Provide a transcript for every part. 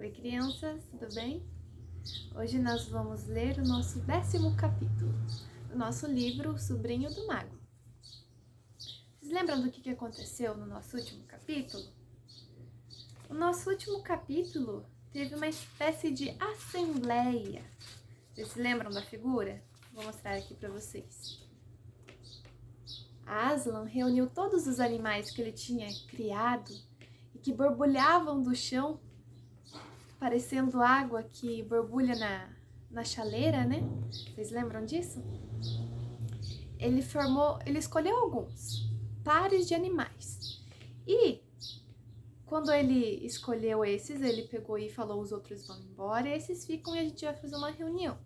Oi, crianças, tudo bem? Hoje nós vamos ler o nosso 10º capítulo do nosso livro O Sobrinho do Mago. Vocês lembram do que aconteceu no nosso último capítulo? O nosso último capítulo teve uma espécie de assembleia. Vocês se lembram da figura? Vou mostrar aqui para vocês. Aslan reuniu todos os animais que ele tinha criado e que borbulhavam do chão, parecendo água que borbulha na chaleira, né? Vocês lembram disso? Ele escolheu alguns pares de animais. E quando ele escolheu esses, ele pegou e falou: os outros vão embora, e esses ficam e a gente vai fazer uma reunião.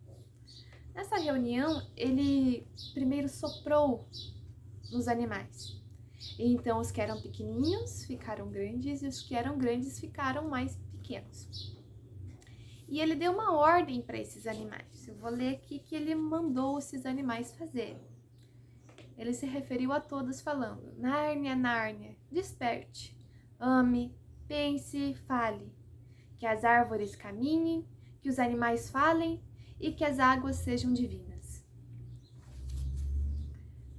Nessa reunião, ele primeiro soprou nos animais. E então os que eram pequenininhos ficaram grandes e os que eram grandes ficaram mais pequenos. E ele deu uma ordem para esses animais. Eu vou ler aqui que ele mandou esses animais fazerem. Ele se referiu a todos falando: Nárnia, Nárnia, desperte, ame, pense, fale. Que as árvores caminhem, que os animais falem e que as águas sejam divinas.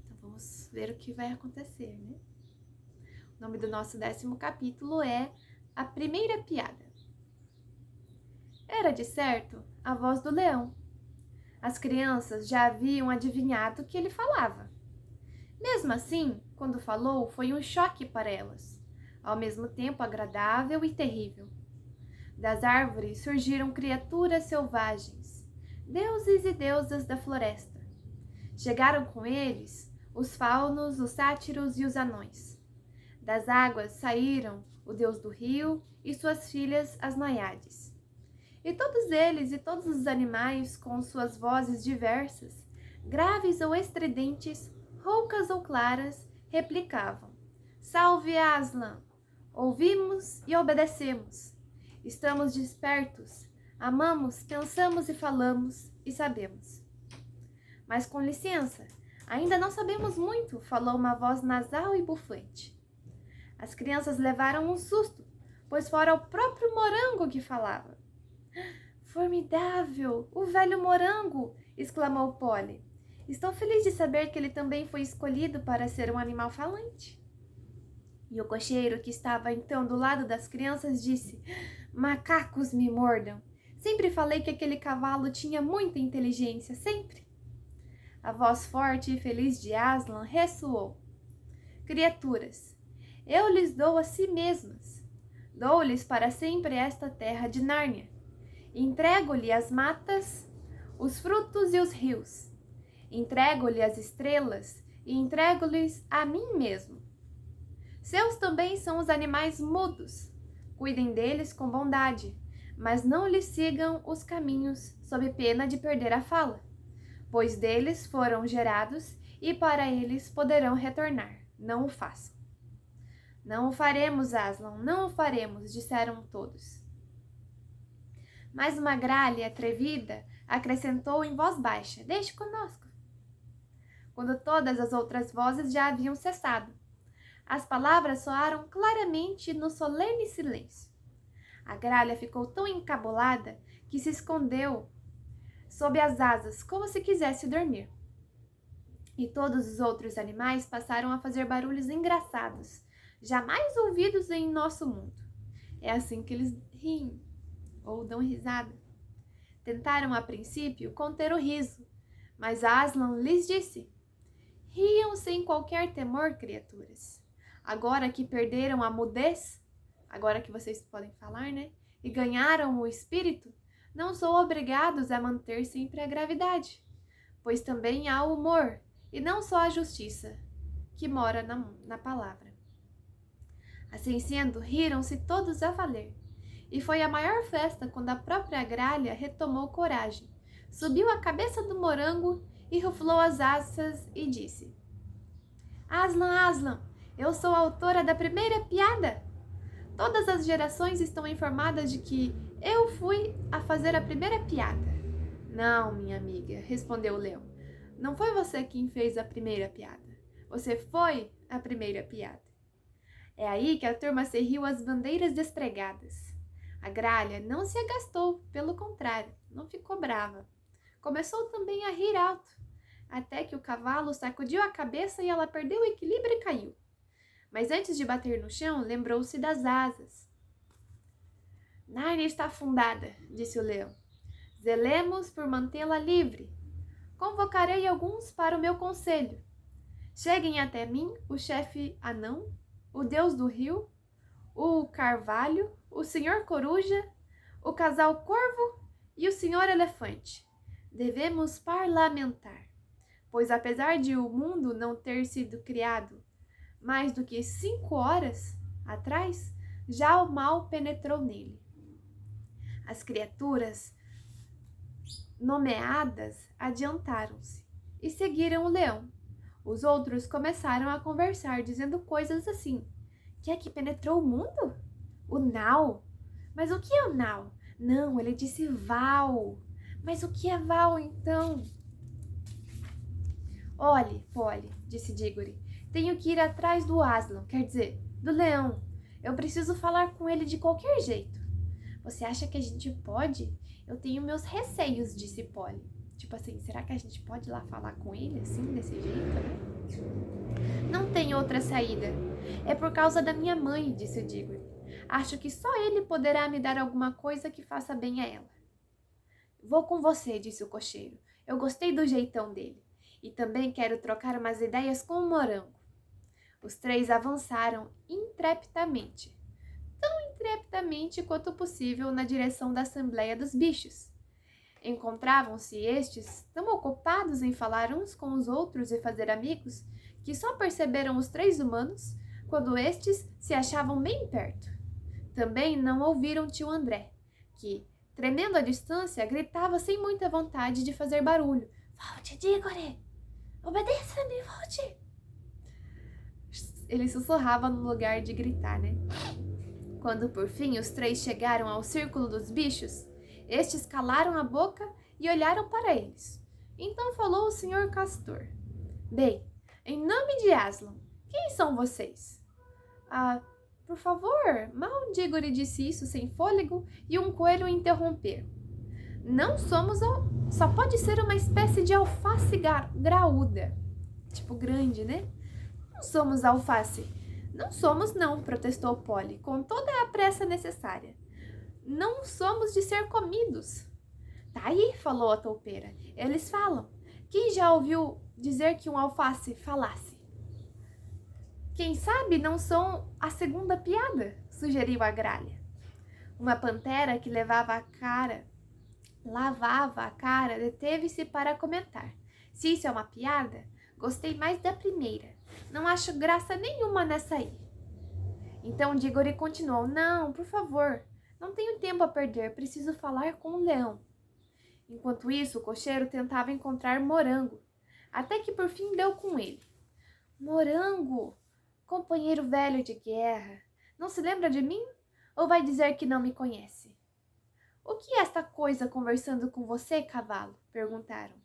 Então vamos ver o que vai acontecer, né? O nome do nosso 10º capítulo é A Primeira Piada. Era, de certo, a voz do leão. As crianças já haviam adivinhado o que ele falava. Mesmo assim, quando falou, foi um choque para elas, ao mesmo tempo agradável e terrível. Das árvores surgiram criaturas selvagens, deuses e deusas da floresta. Chegaram com eles os faunos, os sátiros e os anões. Das águas saíram o deus do rio e suas filhas, as naiades. E todos eles e todos os animais, com suas vozes diversas, graves ou estridentes, roucas ou claras, replicavam: Salve Aslan! Ouvimos e obedecemos. Estamos despertos, amamos, pensamos e falamos e sabemos. Mas com licença, ainda não sabemos muito, falou uma voz nasal e bufante. As crianças levaram um susto, pois fora o próprio morango que falava. Formidável! O velho morango! Exclamou Polly. Estou feliz de saber que ele também foi escolhido para ser um animal falante. E o cocheiro, que estava então do lado das crianças, disse: Macacos me mordam! Sempre falei que aquele cavalo tinha muita inteligência, sempre. A voz forte e feliz de Aslan ressoou: Criaturas, eu lhes dou a si mesmas. Dou-lhes para sempre esta terra de Nárnia. Entrego-lhe as matas, os frutos e os rios. Entrego-lhe as estrelas e entrego-lhes a mim mesmo. Seus também são os animais mudos. Cuidem deles com bondade, mas não lhes sigam os caminhos sob pena de perder a fala, pois deles foram gerados e para eles poderão retornar. Não o façam. Não o faremos, Aslan, não o faremos, disseram todos. Mas uma gralha atrevida acrescentou em voz baixa: Deixe conosco. Quando todas as outras vozes já haviam cessado, as palavras soaram claramente no solene silêncio. A gralha ficou tão encabulada que se escondeu sob as asas, como se quisesse dormir. E todos os outros animais passaram a fazer barulhos engraçados, jamais ouvidos em nosso mundo. É assim que eles riem, ou dão risada. Tentaram, a princípio, conter o riso, mas Aslan lhes disse: Riam sem qualquer temor, criaturas. Agora que perderam a mudez, agora que vocês podem falar, né? E ganharam o espírito, não sou obrigados a manter sempre a gravidade, pois também há o humor, e não só a justiça, que mora na palavra. Assim sendo, riram-se todos a valer. E foi a maior festa quando a própria gralha retomou coragem, subiu a cabeça do morango e ruflou as asas e disse: Aslan, Aslan, eu sou a autora da primeira piada. Todas as gerações estão informadas de que eu fui a fazer a primeira piada. Não, minha amiga, respondeu o leão. Não foi você quem fez a primeira piada. Você foi a primeira piada. É aí que a turma se riu às bandeiras despregadas. A gralha não se agastou, pelo contrário, não ficou brava. Começou também a rir alto, até que o cavalo sacudiu a cabeça e ela perdeu o equilíbrio e caiu. Mas antes de bater no chão, lembrou-se das asas. Nárnia está afundada, disse o leão. Zelemos por mantê-la livre. Convocarei alguns para o meu conselho. Cheguem até mim o chefe anão, o deus do rio, o carvalho, o senhor coruja, o casal corvo e o senhor elefante. Devemos parlamentar, pois apesar de o mundo não ter sido criado mais do que 5 horas atrás, já o mal penetrou nele. As criaturas nomeadas adiantaram-se e seguiram o leão. Os outros começaram a conversar, dizendo coisas assim. Que é que penetrou o mundo? O Nau? Mas o que é o Nau? Não, ele disse Val. Mas o que é Val, então? Olhe, Polly, disse Diggory. Tenho que ir atrás do Aslan, quer dizer, do leão. Eu preciso falar com ele de qualquer jeito. Você acha que a gente pode? Eu tenho meus receios, disse Polly. Tipo assim, será que a gente pode ir lá falar com ele assim, desse jeito, né? Não tem outra saída. É por causa da minha mãe, disse o Diggory. Acho que só ele poderá me dar alguma coisa que faça bem a ela. Vou com você, disse o cocheiro. Eu gostei do jeitão dele. E também quero trocar umas ideias com o Morango. Os 3 avançaram intrepidamente. Tão intrepidamente quanto possível na direção da Assembleia dos Bichos. Encontravam-se estes tão ocupados em falar uns com os outros e fazer amigos, que só perceberam os 3 humanos quando estes se achavam bem perto. Também não ouviram tio André, que, tremendo à distância, gritava sem muita vontade de fazer barulho. Volte, Diggory! Obedeça-me, volte! Ele sussurrava no lugar de gritar, né? Quando por fim os 3 chegaram ao círculo dos bichos, estes calaram a boca e olharam para eles. Então falou o Sr. Castor. Bem, em nome de Aslan, quem são vocês? Por favor, mal Diggory disse isso sem fôlego e um coelho o interrompeu. Não somos, só pode ser uma espécie de alface graúda. Tipo grande, né? Não somos alface. Não somos não, protestou Polly, com toda a pressa necessária. Não somos de ser comidos. Tá aí, falou a toupeira. Eles falam. Quem já ouviu dizer que um alface falasse? Quem sabe não são a segunda piada, sugeriu a gralha. Uma pantera que lavava a cara, deteve-se para comentar. Se isso é uma piada, gostei mais da primeira. Não acho graça nenhuma nessa aí. Então Diggory continuou. Não, por favor. Não tenho tempo a perder, preciso falar com o leão. Enquanto isso, o cocheiro tentava encontrar Morango, até que por fim deu com ele. Morango, companheiro velho de guerra, não se lembra de mim? Ou vai dizer que não me conhece? O que é esta coisa conversando com você, cavalo? Perguntaram.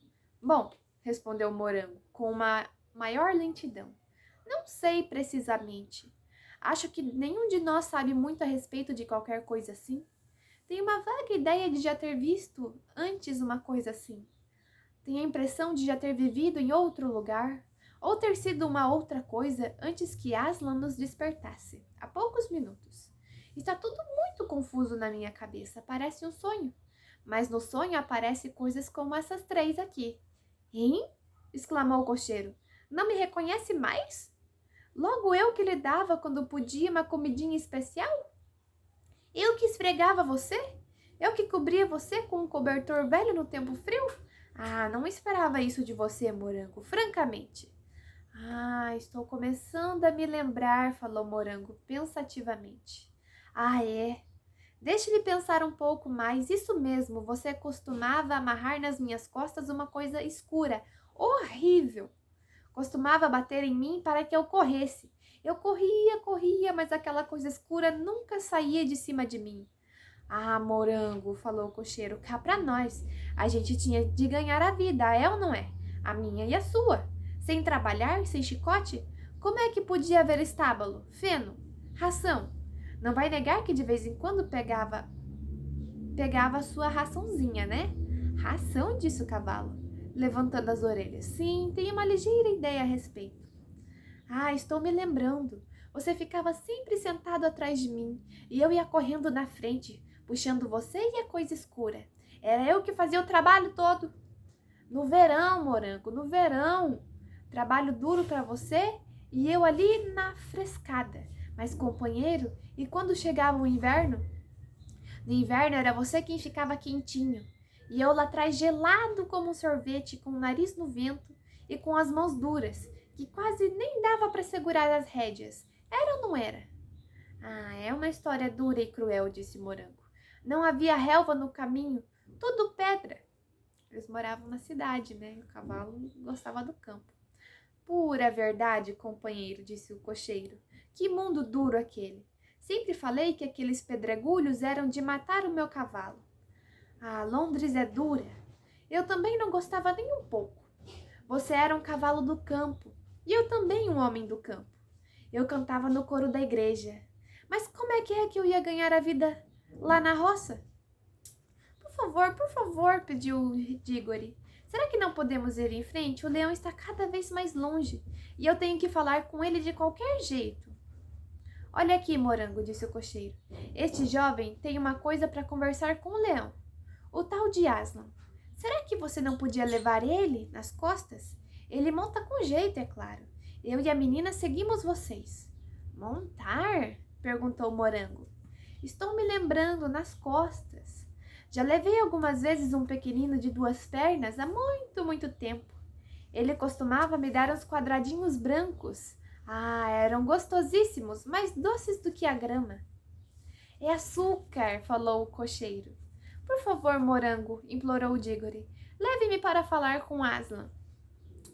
Bom, respondeu Morango, com uma maior lentidão. Não sei precisamente. Acho que nenhum de nós sabe muito a respeito de qualquer coisa assim. Tenho uma vaga ideia de já ter visto antes uma coisa assim. Tenho a impressão de já ter vivido em outro lugar, ou ter sido uma outra coisa antes que Aslan nos despertasse, há poucos minutos. Está tudo muito confuso na minha cabeça, parece um sonho. Mas no sonho aparecem coisas como essas 3 aqui. Hein? Exclamou o cocheiro. Não me reconhece mais? Logo eu que lhe dava, quando podia, uma comidinha especial? Eu que esfregava você? Eu que cobria você com um cobertor velho no tempo frio? Não esperava isso de você, Morango, francamente. Estou começando a me lembrar, falou Morango pensativamente. É? Deixe-me pensar um pouco mais. Isso mesmo, você costumava amarrar nas minhas costas uma coisa escura, horrível. Costumava bater em mim para que eu corresse. Eu corria, mas aquela coisa escura nunca saía de cima de mim. Morango, falou o cocheiro, cá pra nós. A gente tinha de ganhar a vida, é ou não é? A minha e a sua. Sem trabalhar, sem chicote, como é que podia haver estábulo, feno, ração? Não vai negar que de vez em quando pegava pegava a sua raçãozinha, né? Ração, disse o cavalo, levantando as orelhas. Sim, tenho uma ligeira ideia a respeito. Ah, estou me lembrando. Você ficava sempre sentado atrás de mim e eu ia correndo na frente, puxando você e a coisa escura. Era eu que fazia o trabalho todo. No verão, Morango, no verão. Trabalho duro para você e eu ali na frescada. Mas companheiro, e quando chegava o inverno? No inverno era você quem ficava quentinho. E eu lá atrás gelado como um sorvete, com o nariz no vento e com as mãos duras, que quase nem dava para segurar as rédeas. Era ou não era? Ah, é uma história dura e cruel, disse Morango. Não havia relva no caminho, tudo pedra. Eles moravam na cidade, né? O cavalo gostava do campo. Pura verdade, companheiro, disse o cocheiro. Que mundo duro aquele. Sempre falei que aqueles pedregulhos eram de matar o meu cavalo. Ah, Londres é dura. Eu também não gostava nem um pouco. Você era um cavalo do campo e eu também um homem do campo. Eu cantava no coro da igreja. Mas como é que eu ia ganhar a vida lá na roça? Por favor, pediu Diggory. Será que não podemos ir em frente? O leão está cada vez mais longe e eu tenho que falar com ele de qualquer jeito. Olha aqui, Morango, disse o cocheiro. Este jovem tem uma coisa para conversar com o leão. O tal de Aslan. Será que você não podia levar ele nas costas? Ele monta com jeito, é claro. Eu e a menina seguimos vocês. Montar? Perguntou o Morango. Estou me lembrando, nas costas. Já levei algumas vezes um pequenino de 2 pernas há muito, muito tempo. Ele costumava me dar uns quadradinhos brancos. Ah, eram gostosíssimos, mais doces do que a grama. É açúcar, falou o cocheiro. Por favor, Morango, implorou Diggory, leve-me para falar com Aslan.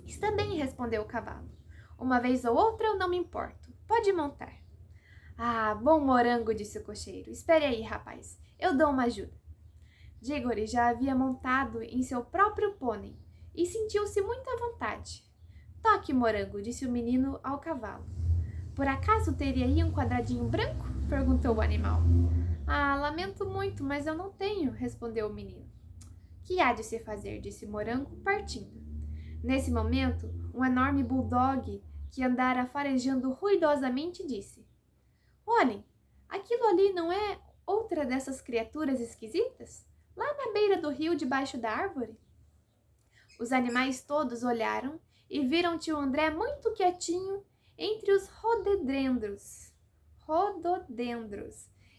Está bem, respondeu o cavalo. Uma vez ou outra eu não me importo. Pode montar. Ah, bom, Morango, disse o cocheiro. Espere aí, rapaz. Eu dou uma ajuda. Diggory já havia montado em seu próprio pônei e sentiu-se muito à vontade. Toque, Morango, disse o menino ao cavalo. Por acaso teria aí um quadradinho branco? Perguntou o animal. Ah, lamento muito, mas eu não tenho, respondeu o menino. Que há de se fazer, disse Morango, partindo. Nesse momento, um enorme bulldog que andara farejando ruidosamente disse: Olhem, aquilo ali não é outra dessas criaturas esquisitas? Lá na beira do rio, debaixo da árvore? Os animais todos olharam e viram tio André muito quietinho entre os rododendros,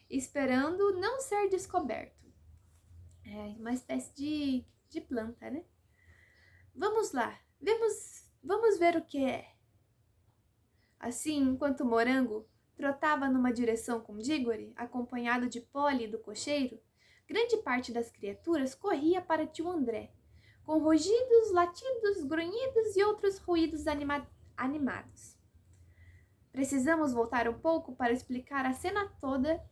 esperando não ser descoberto. É uma espécie de planta, né? Vamos lá, vamos ver o que é. Assim, enquanto Morango trotava numa direção com Diggory, acompanhado de Polly e do cocheiro, grande parte das criaturas corria para tio André, com rugidos, latidos, grunhidos e outros ruídos animados. Precisamos voltar um pouco para explicar a cena toda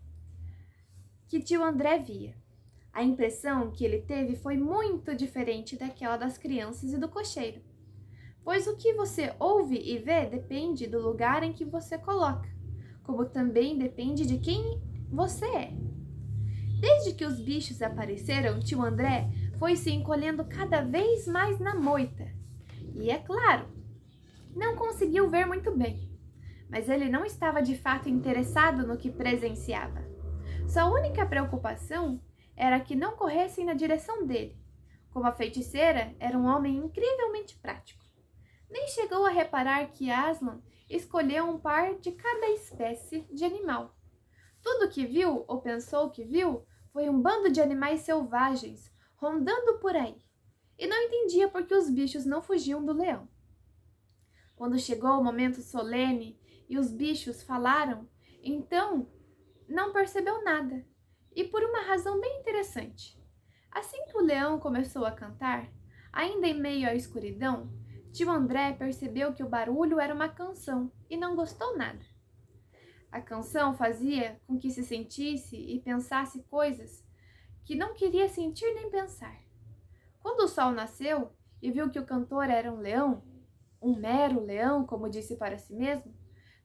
que tio André via. A impressão que ele teve foi muito diferente daquela das crianças e do cocheiro, pois o que você ouve e vê depende do lugar em que você coloca, como também depende de quem você é. Desde que os bichos apareceram, tio André foi se encolhendo cada vez mais na moita. E, é claro, não conseguiu ver muito bem, mas ele não estava de fato interessado no que presenciava. Sua única preocupação era que não corressem na direção dele. Como a feiticeira era um homem incrivelmente prático. Nem chegou a reparar que Aslan escolheu um par de cada espécie de animal. Tudo que viu, ou pensou que viu, foi um bando de animais selvagens rondando por aí. E não entendia por que os bichos não fugiam do leão. Quando chegou o momento solene e os bichos falaram, então não percebeu nada. E por uma razão bem interessante. Assim que o leão começou a cantar, ainda em meio à escuridão, tio André percebeu que o barulho era uma canção e não gostou nada. A canção fazia com que se sentisse e pensasse coisas que não queria sentir nem pensar. Quando o sol nasceu e viu que o cantor era um leão, um mero leão, como disse para si mesmo,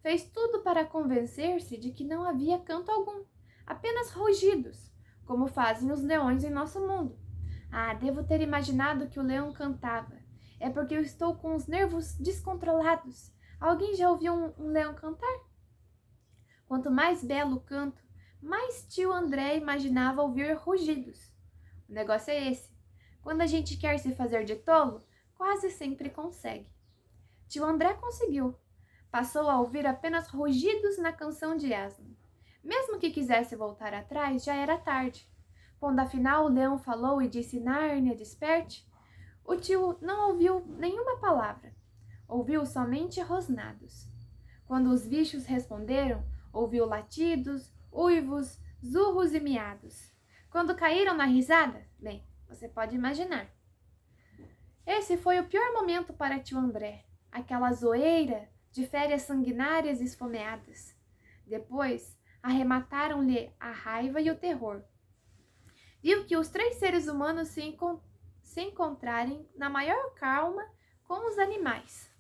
fez tudo para convencer-se de que não havia canto algum, apenas rugidos, como fazem os leões em nosso mundo. Ah, devo ter imaginado que o leão cantava. É porque eu estou com os nervos descontrolados. Alguém já ouviu um leão cantar? Quanto mais belo o canto, mais tio André imaginava ouvir rugidos. O negócio é esse. Quando a gente quer se fazer de tolo, quase sempre consegue. Tio André conseguiu. Passou a ouvir apenas rugidos na canção de Aslan. Mesmo que quisesse voltar atrás, já era tarde. Quando afinal o leão falou e disse Nárnia, desperte, o tio não ouviu nenhuma palavra. Ouviu somente rosnados. Quando os bichos responderam, ouviu latidos, uivos, zurros e miados. Quando caíram na risada, bem, você pode imaginar. Esse foi o pior momento para tio André, aquela zoeira de férias sanguinárias e esfomeadas. Depois, arremataram-lhe a raiva e o terror. Viu que os 3 seres humanos se encontrarem na maior calma com os animais.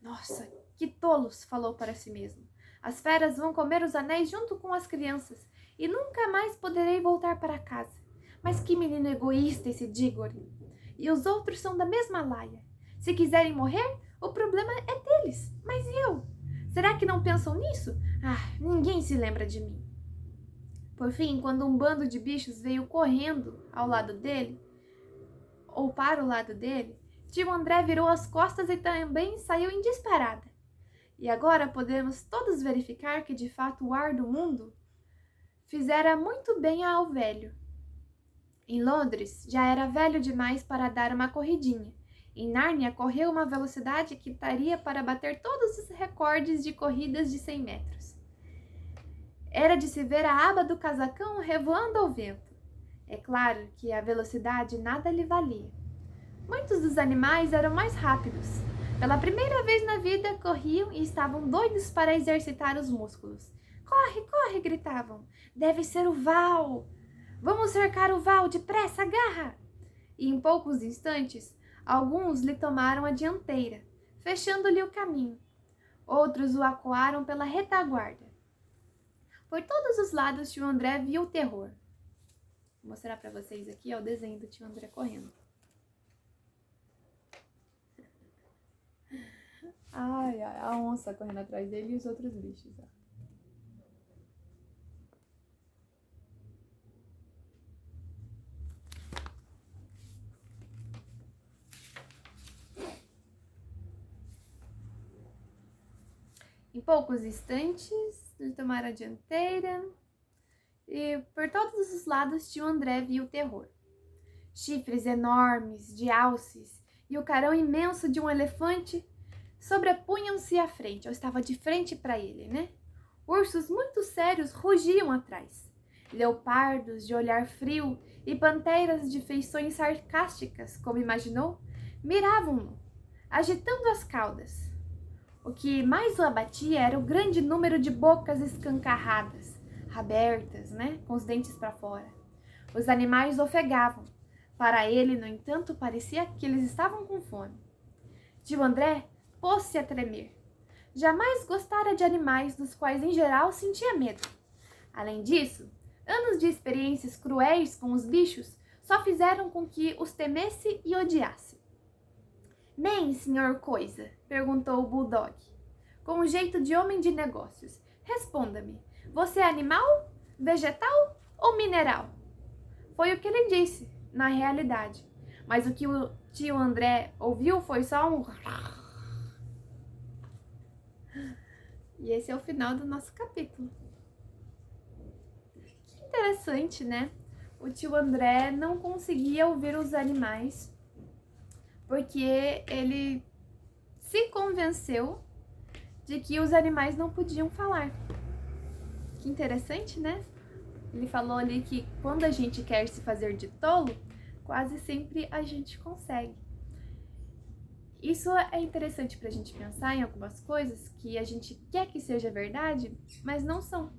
Nossa, que tolos, falou para si mesmo. As feras vão comer os anéis junto com as crianças e nunca mais poderei voltar para casa. Mas que menino egoísta esse Diggory. E os outros são da mesma laia. Se quiserem morrer, o problema é deles. Mas eu? Será que não pensam nisso? Ah, ninguém se lembra de mim. Por fim, quando um bando de bichos veio correndo ao lado dele, ou para o lado dele, tio André virou as costas e também saiu em disparada. E agora podemos todos verificar que de fato o ar do mundo fizera muito bem ao velho. Em Londres, já era velho demais para dar uma corridinha. Em Nárnia, correu uma velocidade que daria para bater todos os recordes de corridas de 100 metros. Era de se ver a aba do casacão revoando ao vento. É claro que a velocidade nada lhe valia. Muitos dos animais eram mais rápidos. Pela primeira vez na vida, corriam e estavam doidos para exercitar os músculos. Corre, corre, gritavam. Deve ser o Val. Vamos cercar o Val, depressa, agarra! E em poucos instantes, alguns lhe tomaram a dianteira, fechando-lhe o caminho. Outros o acuaram pela retaguarda. Por todos os lados, tio André viu o terror. Vou mostrar para vocês aqui o desenho do tio André correndo. Ai, ai, a onça correndo atrás dele e os outros bichos. Ó. Em poucos instantes, ele tomaram a dianteira e por todos os lados tio André viu o terror. Chifres enormes de alces e o carão imenso de um elefante sobrepunham-se à frente, ou estava de frente para ele, né? Ursos muito sérios rugiam atrás. Leopardos de olhar frio e panteras de feições sarcásticas, como imaginou, miravam-no, agitando as caudas. O que mais o abatia era o grande número de bocas escancarradas, abertas, né, com os dentes para fora. Os animais ofegavam. Para ele, no entanto, parecia que eles estavam com fome. Tio André pôs-se a tremer. Jamais gostara de animais dos quais, em geral, sentia medo. Além disso, anos de experiências cruéis com os bichos só fizeram com que os temesse e odiasse. Bem, senhor Coisa, perguntou o Bulldog, com um jeito de homem de negócios. Responda-me, você é animal, vegetal ou mineral? Foi o que ele disse, na realidade. Mas o que o tio André ouviu foi só um... E esse é o final do nosso capítulo. Que interessante, né? O tio André não conseguia ouvir os animais porque ele se convenceu de que os animais não podiam falar. Que interessante, né? Ele falou ali que quando a gente quer se fazer de tolo, quase sempre a gente consegue. Isso é interessante pra gente pensar em algumas coisas que a gente quer que seja verdade, mas não são.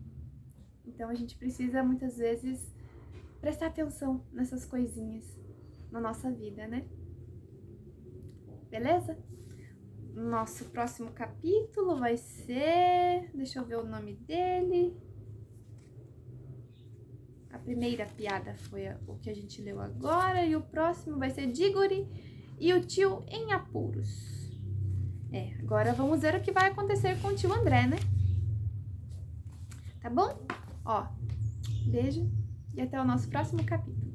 Então a gente precisa muitas vezes prestar atenção nessas coisinhas na nossa vida, né? Beleza? Nosso próximo capítulo vai ser... Deixa eu ver o nome dele. A primeira piada foi o que a gente leu agora, e o próximo vai ser Diggory e o tio em apuros. Agora vamos ver o que vai acontecer com o tio André, né? Tá bom? Ó, beijo e até o nosso próximo capítulo.